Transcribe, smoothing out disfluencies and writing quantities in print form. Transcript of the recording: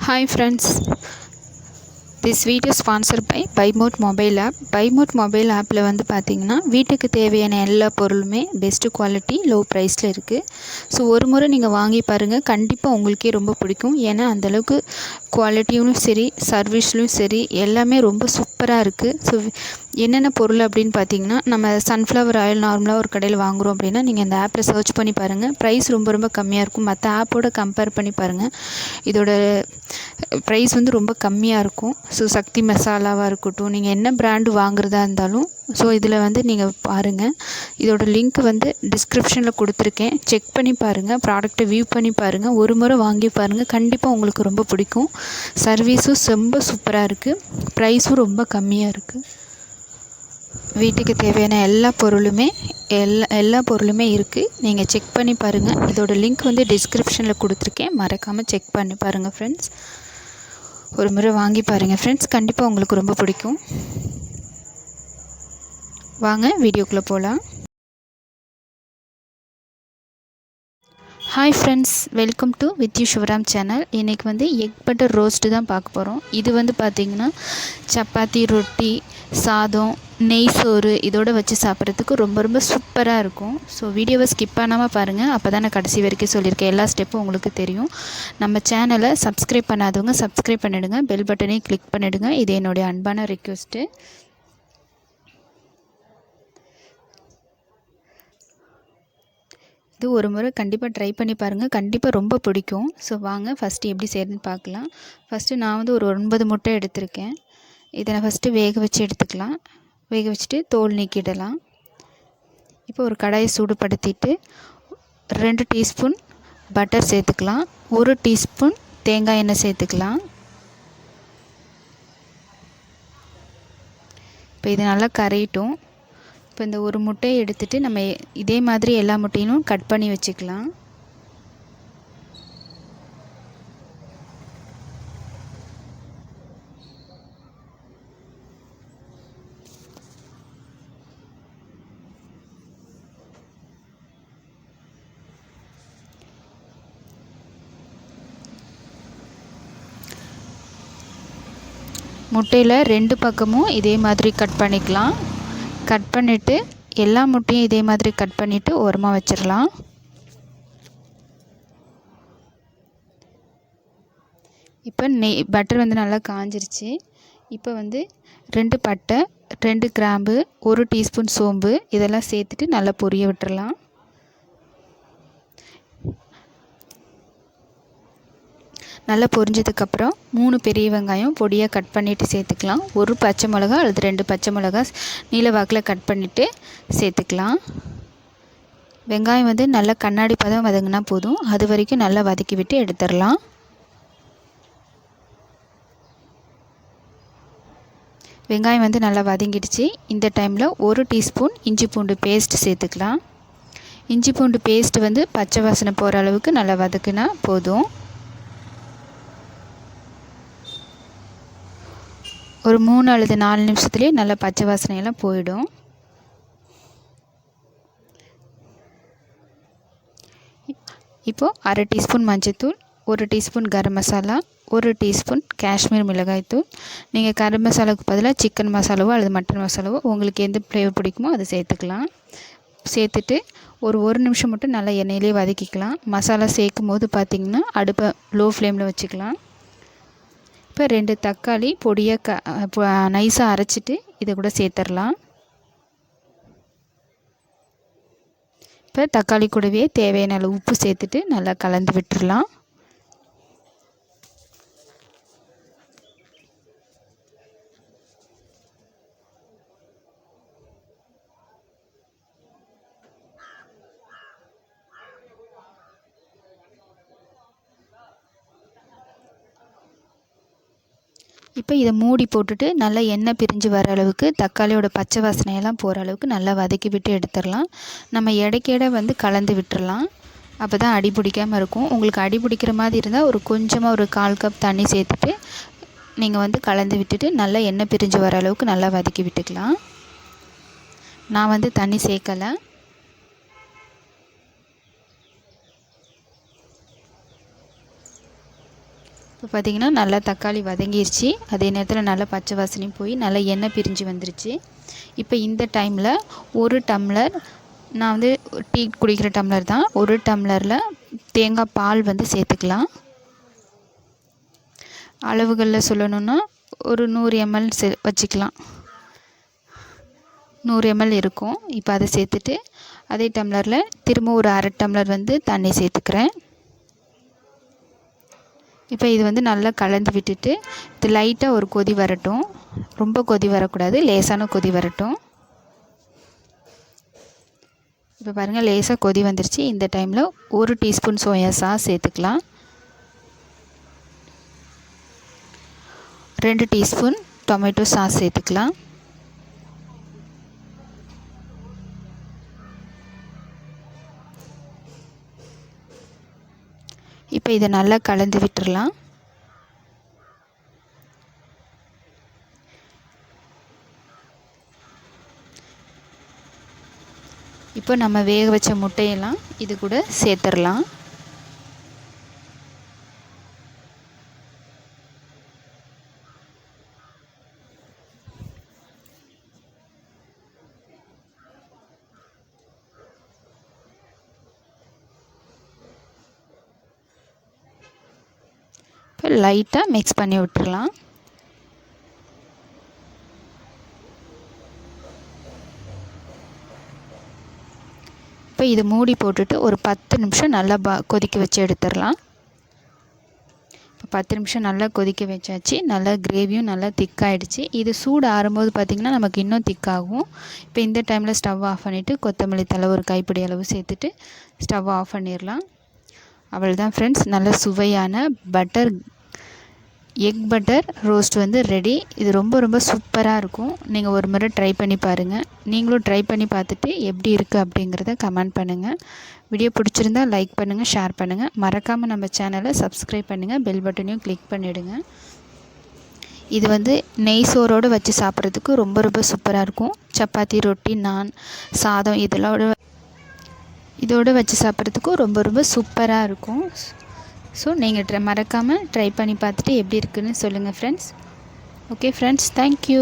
Hi friends, this video is sponsored by BuyMode mobile app. BuyMode mobile appல வந்து பார்த்தீங்கன்னா வீட்டுக்கு தேவையான எல்லா பொருளுமே பெஸ்ட் குவாலிட்டி லோ ப்ரைஸில் இருக்குது. ஸோ ஒரு முறை நீங்கள் வாங்கி பாருங்கள், கண்டிப்பாக உங்களுக்கே ரொம்ப பிடிக்கும். ஏன்னா அந்தளவுக்கு குவாலிட்டியும் சரி சர்வீஸ்லையும் சரி எல்லாமே ரொம்ப சூப்பராக இருக்குது. ஸோ என்னென்ன பொருள் அப்படின்னு பார்த்தீங்கன்னா, நம்ம சன்ஃப்ளவர் ஆயில் நார்மலாக ஒரு கடையில் வாங்குகிறோம் அப்படின்னா நீங்கள் இந்த ஆப்பில் சர்ச் பண்ணி பாருங்கள். ப்ரைஸ் ரொம்ப கம்மியாக இருக்கும். மற்ற ஆப்போட கம்பேர் பண்ணி பாருங்கள், இதோட ப்ரைஸ் வந்து ரொம்ப கம்மியாக இருக்கும். ஸோ சக்தி மசாலாவாக இருக்கட்டும், நீங்கள் என்ன பிராண்டு வாங்குறதா இருந்தாலும் ஸோ இதில் வந்து நீங்கள் பாருங்கள். இதோட லிங்க் வந்து டிஸ்கிரிப்ஷனில் கொடுத்துருக்கேன். செக் பண்ணி பாருங்கள், ப்ராடக்ட்டை வியூ பண்ணி பாருங்கள், ஒரு முறை வாங்கி பாருங்கள், கண்டிப்பாக உங்களுக்கு ரொம்ப பிடிக்கும். சர்வீஸும் ரொம்ப சூப்பராக இருக்குது, ப்ரைஸும் ரொம்ப கம்மியாக இருக்குது. வீட்டுக்கு தேவையான எல்லா பொருளுமே இருக்குது. நீங்கள் செக் பண்ணி பாருங்கள். இதோட லிங்க் வந்து டிஸ்கிரிப்ஷனில் கொடுத்துருக்கேன், மறக்காமல் செக் பண்ணி பாருங்கள் ஃப்ரெண்ட்ஸ். ஒரு முறை வாங்கி பாருங்கள் ஃப்ரெண்ட்ஸ், கண்டிப்பாக உங்களுக்கு ரொம்ப பிடிக்கும். வாங்க வீடியோக்குள்ளே போகலாம். Hi friends, welcome to with you Sivaram channel. இன்றைக்கி வந்து எக் பட்டர் ரோஸ்ட்டு தான் பார்க்க போகிறோம். இது வந்து பார்த்திங்கன்னா சப்பாத்தி, ரொட்டி, சாதம், நெய் சோறு இதோடு வச்சு சாப்பிட்றதுக்கு ரொம்ப சூப்பராக இருக்கும். ஸோ வீடியோவை ஸ்கிப் பண்ணாமல் பாருங்கள், அப்போ தான் நான் கடைசி வரைக்கும் சொல்லியிருக்கேன், எல்லா ஸ்டெப்பும் உங்களுக்கு தெரியும். நம்ம சேனலை சப்ஸ்கிரைப் பண்ணாதவங்க சப்ஸ்கிரைப் பண்ணிவிடுங்க, பெல் பட்டனையும் கிளிக் பண்ணிவிடுங்க. இது என்னுடைய அன்பான ரிக்வெஸ்ட்டு. இது ஒரு முறை கண்டிப்பாக ட்ரை பண்ணி பாருங்கள், கண்டிப்பாக ரொம்ப பிடிக்கும். ஸோ வாங்க ஃபஸ்ட்டு எப்படி செய்கிறதுன்னு பார்க்கலாம். ஃபஸ்ட்டு நான் வந்து ஒரு 9 முட்டை எடுத்திருக்கேன். இதை நான் ஃபஸ்ட்டு வேக வச்சு எடுத்துக்கலாம். வேக வச்சுட்டு தோல் நீக்கிடலாம். இப்போ ஒரு கடாயை சூடுபடுத்திட்டு 2 டீஸ்பூன் பட்டர் சேர்த்துக்கலாம். 1 டீஸ்பூன் தேங்காய் எண்ணெய் சேர்த்துக்கலாம். இப்போ இது நல்லா கரையட்டும். இப்போ இந்த ஒரு முட்டையை எடுத்துகிட்டு நம்ம இதே மாதிரி எல்லா முட்டையும் கட் பண்ணி வச்சுக்கலாம். முட்டையில் 2 பக்கமும் இதே மாதிரி கட் பண்ணிக்கலாம். கட் பண்ணிவிட்டு எல்லா முட்டையும் இதே மாதிரி கட் பண்ணிவிட்டு ஓரமாக வச்சிடலாம். இப்போ பட்டர் வந்து நல்லா காஞ்சிருச்சு. இப்போ வந்து 2 பட்டை, 2 கிராம்பு, 1 டீஸ்பூன் சோம்பு இதெல்லாம் சேர்த்துட்டு நல்லா பொரிய விட்டுறலாம். நல்லா பொரிஞ்சதுக்கப்புறம் 3 பெரிய வெங்காயம் பொடியாக கட் பண்ணிவிட்டு சேர்த்துக்கலாம். 1 பச்சை மிளகா அல்லது 2 பச்சை மிளகா நீல வாக்கில் கட் பண்ணிவிட்டு சேர்த்துக்கலாம். வெங்காயம் வந்து நல்லா கண்ணாடி பதம் வதங்கினா போதும், அது வரைக்கும் நல்லா வதக்கி விட்டு எடுத்துடலாம். வெங்காயம் வந்து நல்லா வதங்கிடுச்சு. இந்த டைமில் 1 டீஸ்பூன் இஞ்சி பூண்டு பேஸ்ட் சேர்த்துக்கலாம். இஞ்சி பூண்டு பேஸ்ட் வந்து பச்சை வாசனை போகிற அளவுக்கு நல்லா வதக்குனா போதும். ஒரு 3 அல்லது 4 நிமிஷத்துலேயே நல்லா பச்சை வாசனையெல்லாம் போயிடும். இப்போது 1/2 டீஸ்பூன் மஞ்சள்தூள், 1 டீஸ்பூன் கரம் மசாலா, 1 டீஸ்பூன் காஷ்மீர் மிளகாய்த்தூள். நீங்கள் கரம் மசாலாவுக்கு பதிலாக சிக்கன் மசாலாவோ அல்லது மட்டன் மசாலாவோ உங்களுக்கு எந்த ஃப்ளேவர் பிடிக்குமோ அதை சேர்த்துக்கலாம். சேர்த்துட்டு ஒரு நிமிஷம் மட்டும் நல்லா எண்ணெயிலே வதக்கிக்கலாம். மசாலா சேர்க்கும் போது பார்த்திங்கன்னா அடுப்பை லோ ஃப்ளேமில் வச்சுக்கலாம். இப்போ 2 தக்காளி பொடியாக நைஸாக அரைச்சிட்டு இதை கூட சேர்த்துடலாம். இப்போ தக்காளி கூடவே தேவையான அளவு உப்பு சேர்த்துட்டு நல்லா கலந்து விட்டுடலாம். இப்போ இதை மூடி போட்டுட்டு நல்லா எண்ணெய் பிரிஞ்சு வர அளவுக்கு தக்காளியோட பச்சை வாசனையெல்லாம் போகிற அளவுக்கு நல்லா வதக்கி விட்டு எடுத்துடலாம். நம்ம இடைக்கேட வந்து கலந்து விட்டுறலாம், அப்போ தான் அடி பிடிக்காமல் இருக்கும். உங்களுக்கு அடி பிடிக்கிற மாதிரி இருந்தால் கொஞ்சமாக ஒரு 1/4 கப் தண்ணி சேர்த்துட்டு நீங்கள் வந்து கலந்து விட்டுட்டு நல்லா எண்ணெய் பிரிஞ்சு வர அளவுக்கு நல்லா வதக்கி விட்டுக்கலாம். நான் வந்து தண்ணி சேர்க்கலை. இப்போ பார்த்திங்கன்னா நல்லா தக்காளி வதங்கிருச்சு. அதே நேரத்தில் நல்லா பச்சை வாசனையும் போய் நல்லா எண்ணெய் பிரிஞ்சு வந்துருச்சு. இப்போ இந்த டைமில் 1 டம்ளர், நான் வந்து டீ குடிக்கிற டம்ளர் தான், 1 டம்ளரில் தேங்காய் பால் வந்து சேர்த்துக்கலாம். அளவுகளில் சொல்லணுன்னா ஒரு 100 ml வச்சுக்கலாம். 100 ml இருக்கும். இப்போ அதை சேர்த்துட்டு அதே டம்ளரில் திரும்ப ஒரு அரை டம்ளர் வந்து தண்ணி சேர்த்துக்கிறேன். இப்போ இது வந்து நல்லா கலந்து விட்டுட்டு இது லைட்டாக ஒரு கொதி வரட்டும். ரொம்ப கொதி வரக்கூடாது, லேசான கொதி வரட்டும். இப்போ பாருங்கள் லேசாக கொதி வந்துருச்சு. இந்த டைமில் 1 டீஸ்பூன் சோயா சாஸ் சேர்த்துக்கலாம். 2 டீஸ்பூன் டொமேட்டோ சாஸ் சேர்த்துக்கலாம். இப்போ இதை நல்லா கலந்து விட்டுறலாம். இப்போ நம்ம வேக வச்ச முட்டையெல்லாம் இது கூட சேர்த்துடலாம். இப்போ லைட்டாக மிக்ஸ் பண்ணி விட்டுறலாம். இப்போ இது மூடி போட்டுட்டு ஒரு 10 நிமிஷம் நல்லா கொதிக்க வச்சு எடுத்துடலாம். இப்போ 10 நிமிஷம் நல்லா கொதிக்க வச்சாச்சு. நல்லா கிரேவியும் நல்லா திக்காகிடுச்சு. இது சூடு ஆறும்போது பார்த்திங்கன்னா நமக்கு இன்னும் திக்காகும். இப்போ இந்த டைமில் ஸ்டவ் ஆஃப் பண்ணிவிட்டு கொத்தமல்லி தழை ஒரு கைப்பிடி அளவு சேர்த்துட்டு ஸ்டவ் ஆஃப் பண்ணிடலாம். அவ்வளோதான் ஃப்ரெண்ட்ஸ், நல்ல சுவையான எக் பட்டர் ரோஸ்ட் வந்து ரெடி. இது ரொம்ப சூப்பராக இருக்கும். நீங்கள் ஒரு முறை ட்ரை பண்ணி பாருங்கள். நீங்களும் ட்ரை பண்ணி பார்த்துட்டு எப்படி இருக்குது அப்படிங்கிறத கமெண்ட் பண்ணுங்கள். வீடியோ பிடிச்சிருந்தால் லைக் பண்ணுங்கள், ஷேர் பண்ணுங்கள். மறக்காமல் நம்ம சேனலை சப்ஸ்கிரைப் பண்ணுங்கள், பெல் பட்டனையும் கிளிக் பண்ணிவிடுங்க. இது வந்து நெய் சோறோடு வச்சு சாப்பிட்றதுக்கு ரொம்ப சூப்பராக இருக்கும். சப்பாத்தி, ரொட்டி, நான், சாதம் இதோடு வச்சு சாப்பிட்றதுக்கும் ரொம்ப சூப்பராக இருக்கும். ஸோ நீங்கள் மறக்காமல் ட்ரை பண்ணி பார்த்துட்டு எப்படி இருக்குதுன்னு சொல்லுங்கள் ஃப்ரெண்ட்ஸ். Okay friends, thank you.